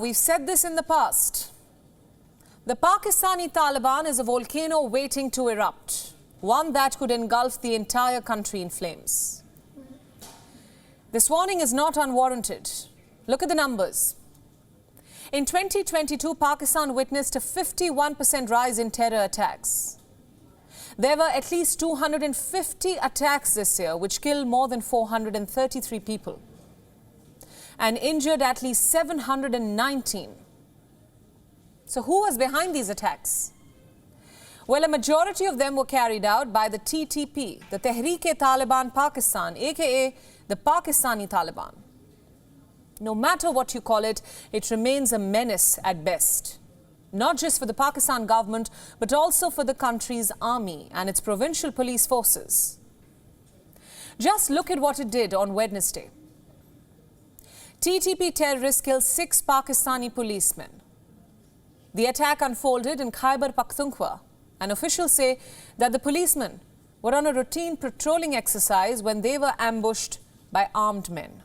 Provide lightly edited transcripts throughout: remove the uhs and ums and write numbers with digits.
We've said this in the past. The Pakistani Taliban is a volcano waiting to erupt, one that could engulf the entire country in flames. This warning is not unwarranted. Look at the numbers. In 2022, Pakistan witnessed a 51% rise in terror attacks. There were at least 250 attacks this year, which killed more than 433 people and injured at least 719. So who was behind these attacks? Well, a majority of them were carried out by the TTP, the TTP Taliban Pakistan, aka the Pakistani Taliban. No matter what you call it, it remains a menace at best. Not just for the Pakistan government, but also for the country's army and its provincial police forces. Just look at what it did on Wednesday. TTP terrorists killed 6 Pakistani policemen. The attack unfolded in Khyber Pakhtunkhwa, and officials say that the policemen were on a routine patrolling exercise when they were ambushed by armed men.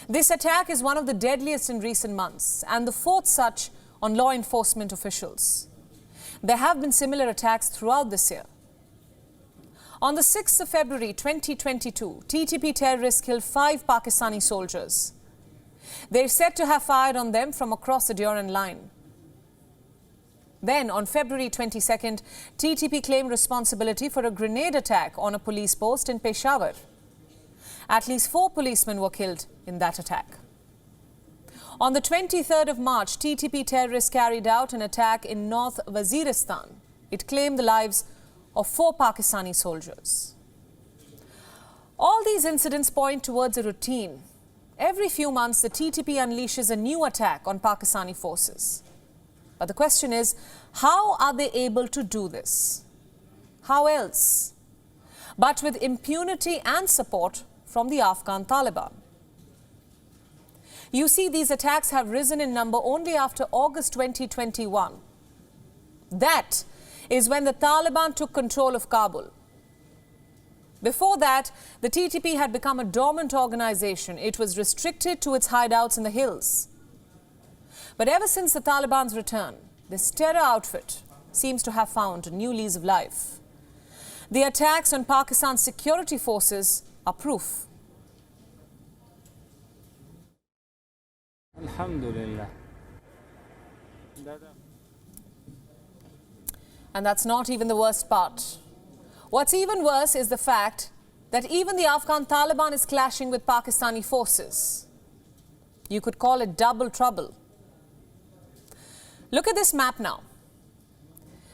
This attack is one of the deadliest in recent months and the 4th such on law enforcement officials. There have been similar attacks throughout this year. On the 6th of February 2022, TTP terrorists killed 5 Pakistani soldiers. They're said to have fired on them from across the Durand line. Then, on February 22nd, TTP claimed responsibility for a grenade attack on a police post in Peshawar. At least 4 policemen were killed in that attack. On the 23rd of March, TTP terrorists carried out an attack in North Waziristan. It claimed the lives of 4 Pakistani soldiers. All these incidents point towards a routine. Every few months, the TTP unleashes a new attack on Pakistani forces. But the question is, how are they able to do this? How else? But with impunity and support from the Afghan Taliban. You see, these attacks have risen in number only after August 2021. That is when the Taliban took control of Kabul. Before that, the TTP had become a dormant organization. It was restricted to its hideouts in the hills. But ever since the Taliban's return, this terror outfit seems to have found a new lease of life. The attacks on Pakistan's security forces are proof. Alhamdulillah. And that's not even the worst part. What's even worse is the fact that even the Afghan Taliban is clashing with Pakistani forces. You could call it double trouble. Look at this map now.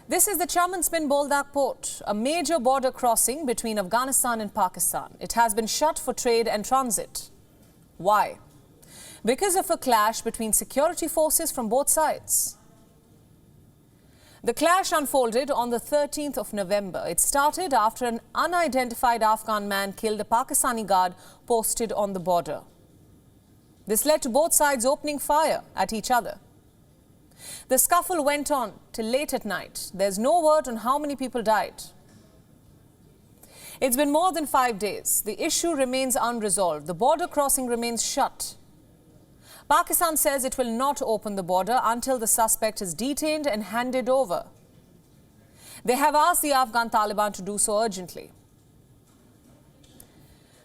This is the Chaman-Spin Boldak port, a major border crossing between Afghanistan and Pakistan. It has been shut for trade and transit. Why? Because of a clash between security forces from both sides. The clash unfolded on the 13th of November. It started after an unidentified Afghan man killed a Pakistani guard posted on the border. This led to both sides opening fire at each other. The scuffle went on till late at night. There's no word on how many people died. It's been more than 5 days. The issue remains unresolved. The border crossing remains shut. Pakistan says it will not open the border until the suspect is detained and handed over. They have asked the Afghan Taliban to do so urgently.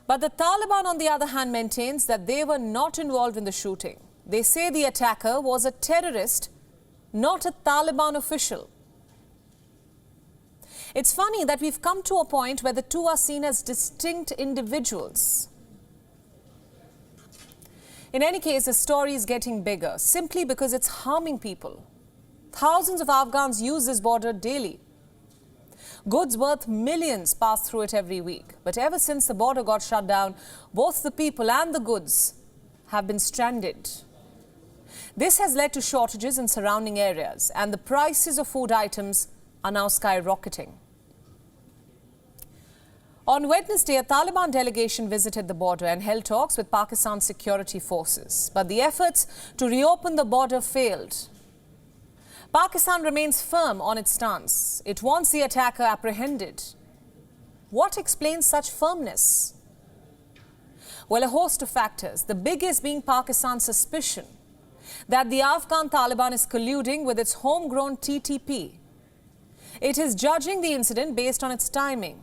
But the Taliban, on the other hand, maintains that they were not involved in the shooting. They say the attacker was a terrorist, not a Taliban official. It's funny that we've come to a point where the two are seen as distinct individuals. In any case, the story is getting bigger simply because it's harming people. Thousands of Afghans use this border daily. Goods worth millions pass through it every week. But ever since the border got shut down, both the people and the goods have been stranded. This has led to shortages in surrounding areas, and the prices of food items are now skyrocketing. On Wednesday, a Taliban delegation visited the border and held talks with Pakistan's security forces. But the efforts to reopen the border failed. Pakistan remains firm on its stance. It wants the attacker apprehended. What explains such firmness? Well, a host of factors, the biggest being Pakistan's suspicion that the Afghan Taliban is colluding with its homegrown TTP. It is judging the incident based on its timing.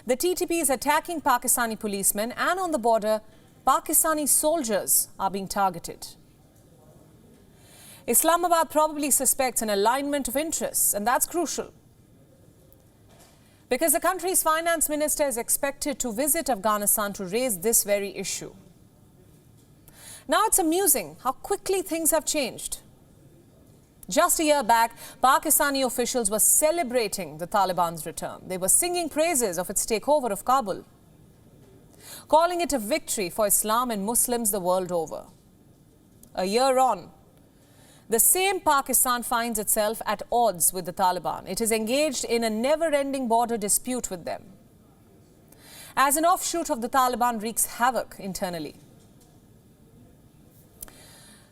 The TTP is attacking Pakistani policemen, and on the border, Pakistani soldiers are being targeted. Islamabad probably suspects an alignment of interests, and that's crucial, because the country's finance minister is expected to visit Afghanistan to raise this very issue. Now it's amusing how quickly things have changed. Just a year back, Pakistani officials were celebrating the Taliban's return. They were singing praises of its takeover of Kabul, calling it a victory for Islam and Muslims the world over. A year on, the same Pakistan finds itself at odds with the Taliban. It is engaged in a never-ending border dispute with them, as an offshoot of the Taliban wreaks havoc internally.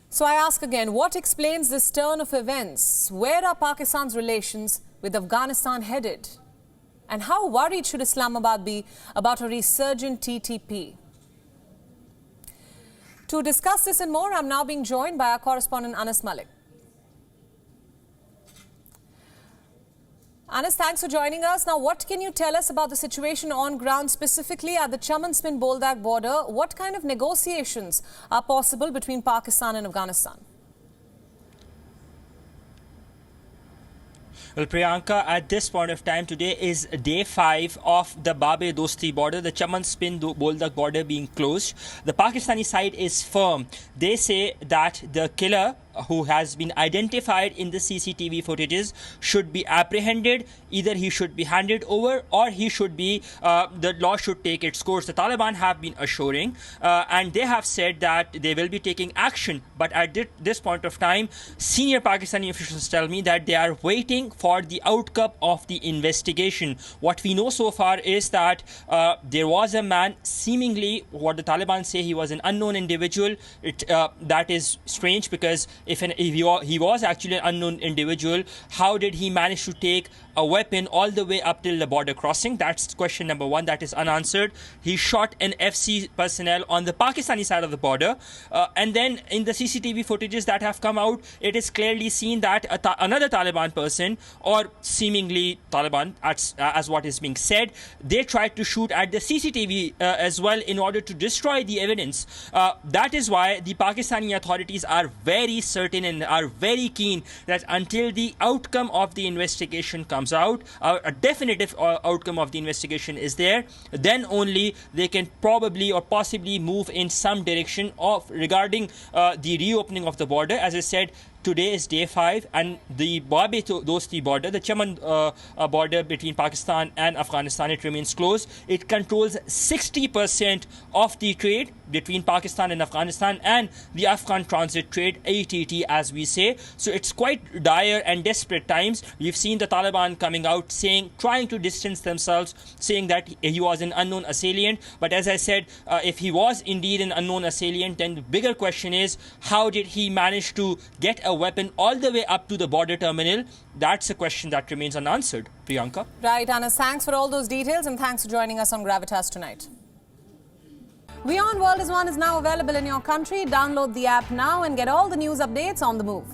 So I ask again, what explains this turn of events? Where are Pakistan's relations with Afghanistan headed? And how worried should Islamabad be about a resurgent TTP? To discuss this and more, I'm now being joined by our correspondent Anas Malik. Anas, thanks for joining us. Now, what can you tell us about the situation on ground, specifically at the Chaman-Spin-Boldak border? What kind of negotiations are possible between Pakistan and Afghanistan? Well, Priyanka, at this point of time, today is day 5 of the Babe-Dosti border, the Chaman-Spin-Boldak border being closed. The Pakistani side is firm. They say that the killer, who has been identified in the CCTV footages, should be apprehended. Either he should be handed over, or he should be, the law should take its course. The Taliban have been assuring, and they have said that they will be taking action. But at this point of time, senior Pakistani officials tell me that they are waiting for the outcome of the investigation. What we know so far is that there was a man, seemingly what the Taliban say he was an unknown individual. That is strange, because if he was actually an unknown individual, how did he manage to take a weapon all the way up till the border crossing? That's question number one. That is unanswered. He shot an FC personnel on the Pakistani side of the border. And then in the CCTV footages that have come out, it is clearly seen that another Taliban person, or seemingly Taliban, as what is being said, they tried to shoot at the CCTV as well in order to destroy the evidence. That is why the Pakistani authorities are very certain and are very keen that until the outcome of the investigation comes out, a definitive outcome of the investigation is there, then only they can probably or possibly move in some direction of regarding the reopening of the border. As I said, today is day 5, and the Babe-Dosti border, the Chaman border between Pakistan and Afghanistan, it remains closed. It controls 60% of the trade between Pakistan and Afghanistan, and the Afghan transit trade, ATT as we say. So it's quite dire and desperate times. We've seen the Taliban coming out trying to distance themselves, saying that he was an unknown assailant. But as I said, if he was indeed an unknown assailant, then the bigger question is, how did he manage to get a weapon all the way up to the border terminal? That's a question that remains unanswered. Priyanka. Right, Anas, thanks for all those details, and thanks for joining us on Gravitas tonight. WION World is now available in your country. Download the app now and get all the news updates on the move.